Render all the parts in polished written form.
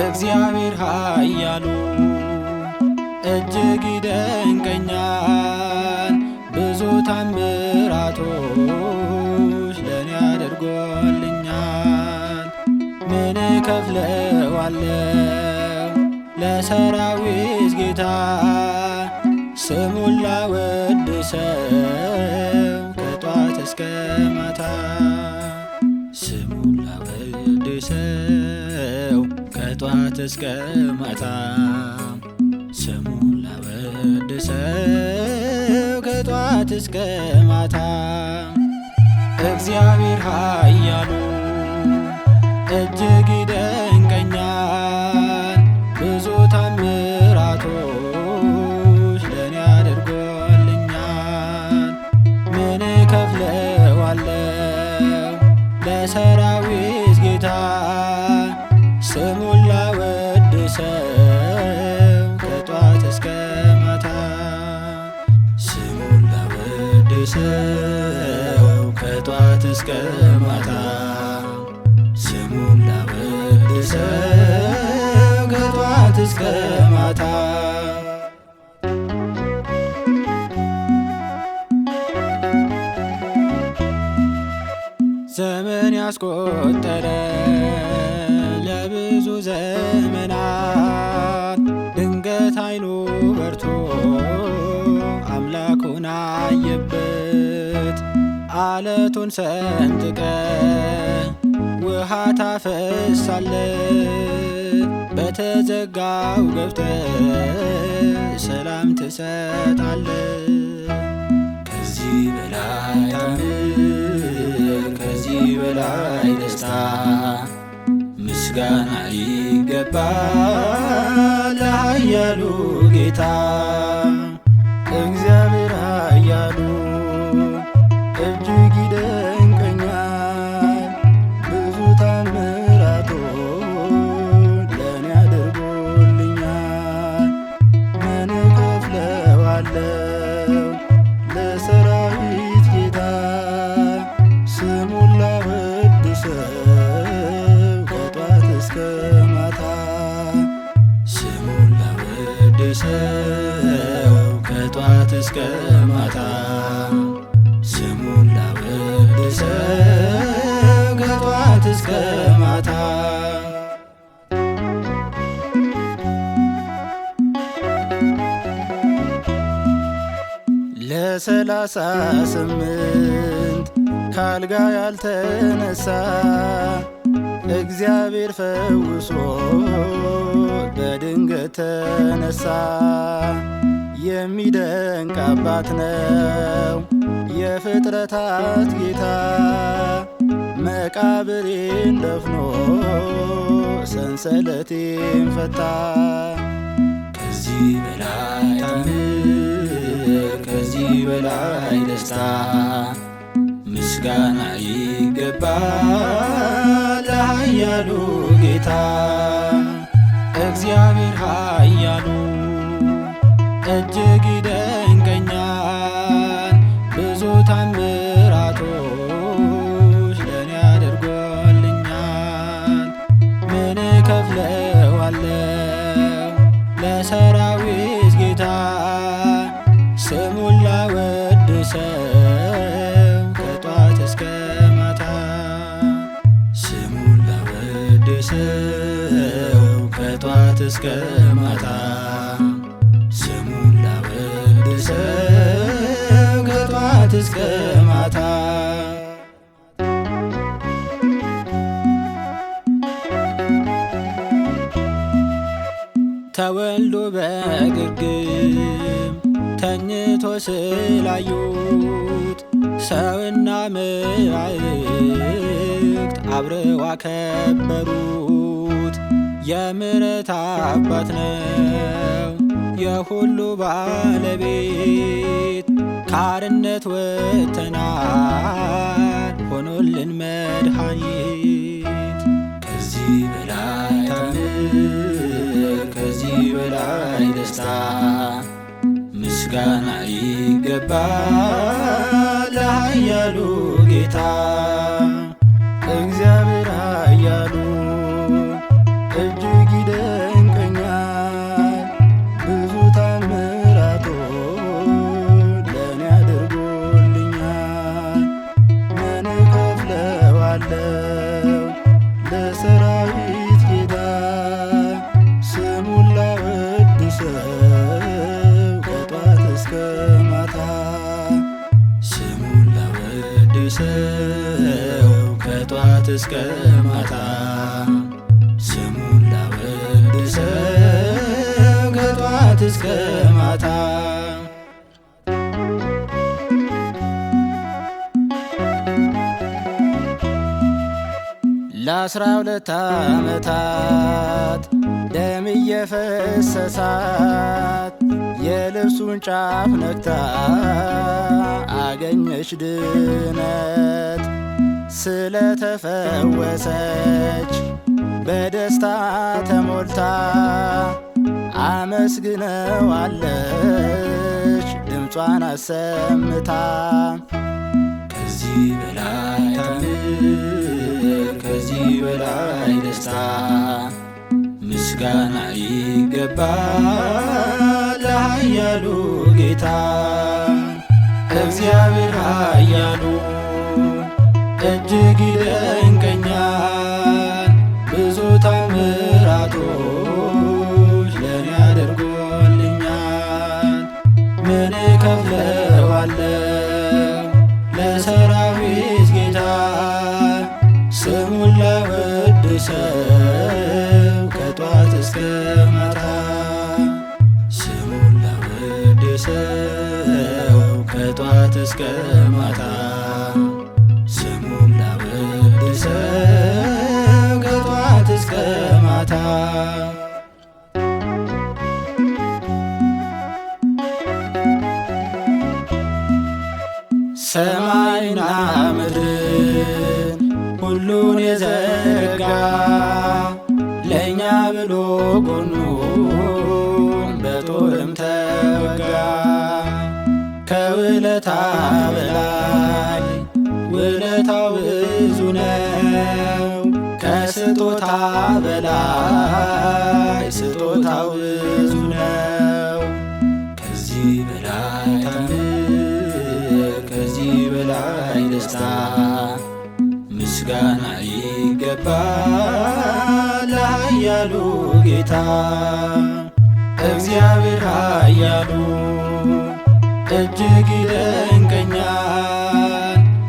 እግዚአብሔር ኃያሉ እጅግ ይደንቀኛል፣ ብዙ ታምራቶች ለኔ አድርጎልኛል። ምን እከፍለዋለሁ ለሰራዊት ጌታ? ስሙን ላወድሰው ከጧት እስከ ማታ። ስሙን ላወድሰው ከጧት እስከ ማታ። ስሙን ላወድሰው ከጧት እስከ ማታ። እግዚአብሔር ኃያሉ እጅግ ይደንቀኛል፣ ብዙ ታምራቶች ለኔ አድርጎልኛል። ምን እከፍለዋለሁ ለሰራዊት ጌታ? ስሙን ላወድሰው ከጧት እስከ ማታ። ስሙን ላወድሰው ከጧት እስከ ማታ። ስሙን ላወድሰው ከጧት እስከ ማታ። ዘመን ያስቆጠረ ለብዙ ዘመናት ድንገት አይኑ በርቶ አምላኩን አየበት። አለቱን ሰንጥቀ ውሃ ታፈሳለ፣ በተዘጋው ገብተ ሰላም ትሰጣለ። ከዚህ በላይ ታምር፣ ከዚህ በላይ ደስታ ምስጋና ይገባል ለኃያሉ ጌታ። እግዚአብሔር ኃያሉ እጅግ ይደንቀኛል፣ ብዙ ታምራቶች ለኔ አድርጎልኛል። ምን እከፍለዋለሁ ለሰራዊት ጌታ? ስሙን ላወድሰው ከጧት እስከ ማታ። ስሙን ላወድሰው ከጧት እስከ ማታ። ስሙን ላወድሰው ከጧት እስከ ማታ። ለ38 ካልጋ ያልተነሳ እግዚአብሔር ፈውሶ በድንገት ተነሳ። የሚደንቅ አባት ነው የፍጥረታት ጌታ፣ መቃብሬን ደፍኖ ሰንሰለቴን ፈታ። ከዚህ በላይ ታምር፣ ከዚህ በላይ ደስታ ምስጋና ይገባል ለኃያሉ ጌታ። እግዚአብሔር ኃያሉ እጅግ ይደንቀኛል፣ ብዙ ታምራቶች ለኔ አድርጎልኛል። ምን እከፍለዋለሁ ለሰራዊት ጌታ? ስሙን ላወድሰው ከጧት እስከ ማታ። ስሙን ላወድሰው ከጧት እስከ ማታ። ስሙን ላወድሰው ከጧት እስከ ማታ። ተወልዶ በግርግም ተኝቶ ስላዩት ሰውና መላእክት አብረው አከበሩት። የምሕረት አባት ነው የሁሉ ባለቤት፣ ካርነት ወጥተናል ሆኖልን መድኃኒት። ከዚህ በላይ ታምር ከዚህ በላይ ደስታ ምስጋና ይገባል ለኃያሉ ጌታ። እግዚአብሔር ኃያሉ እጅግ ይደንቀኛል፣ ብዙ ታምራቶች ለእኔ አድርጎልኛል። ምን እከፍለዋለሁ ለሰራዊት ጌታ? ስሙን ላወድሰው ከጧት እስከ ማታ። ስሙን ላወድሰው ከጧት እስከ ማታ። ስሙን ላወድሰው ከጧት እስከ ማታ። ለ12 ዓመታት ደም እየፈሰሳት የልብሱን ጫፍ ነክታ አገኘች ድነት። ስለተፈወሰች በደስታ ተሞልታ አመስግነዋለች ድምጿን አሰምታ። ከዚህ በላይ ታምር ከዚህ በላይ ደስታ ምስጋና ይገባል ለኃያሉ ጌታ። እግዚአብሔር ኃያሉ እጅግ ይደንቀኛል፣ ብዙ ታምራቶች ለእኔ አድርጎልኛል። ምን እከፍለዋለሁ ለሰራዊት ጌታ? ስሙን ላወድሰው ከጧት እስከ ማታ። ስሙን ላወድሰው ከጧት እስከ ማታ። ስሙን ላወድሰው ከጧት እስከ ማታ። ሰማይና ምድርን ሁሉን የዘረጋ ለእኛ ብሎ ጎኑን በጦርም ተወጋ። ከውለታ በላይ ውለታው ብዙ ነው፣ ከስጦታ በላይ ስጦታው ብዙ ነው። ከዚህ በላይ ታምር ከዚህ በላይ ደስታ ምስጋና ይገባል ለኃያሉ ጌታ። እግዚአብሔር ኃያሉ እጅግ ይደንቀኛል፣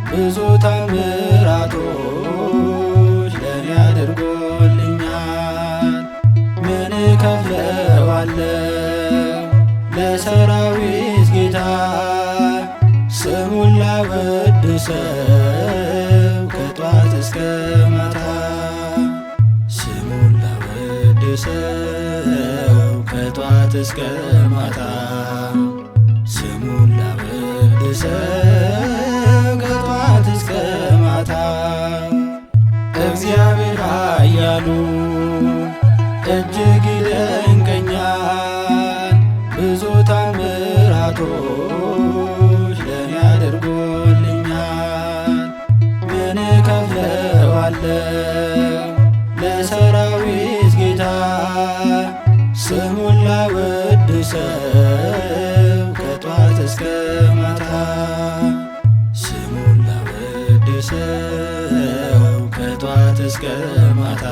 ብዙ ታምራቶች ለእኔ አድርጎልኛል። ምን እከፍለዋለሁ ለሰራዊት ጌታ? ስሙን ላወድሰው ከጧት እስከ ማታ። ስሙን ላወድሰው ከጧት እስከ ማታ። ስሙን ላወድሰው ከጧት እስከ ማታ። እግዚአብሔር ኃያሉ እጅግ ይደንቀኛል፣ ብዙ ታምራቶች ለእኔ አድርጎልኛል። ምን እከፍለዋለሁ ለሰራዊት ጌታ? ስሙን ላወድሰው ከጧት እስከ ማታ። ስሙን ላወድሰው ከጧት እስከ ማታ።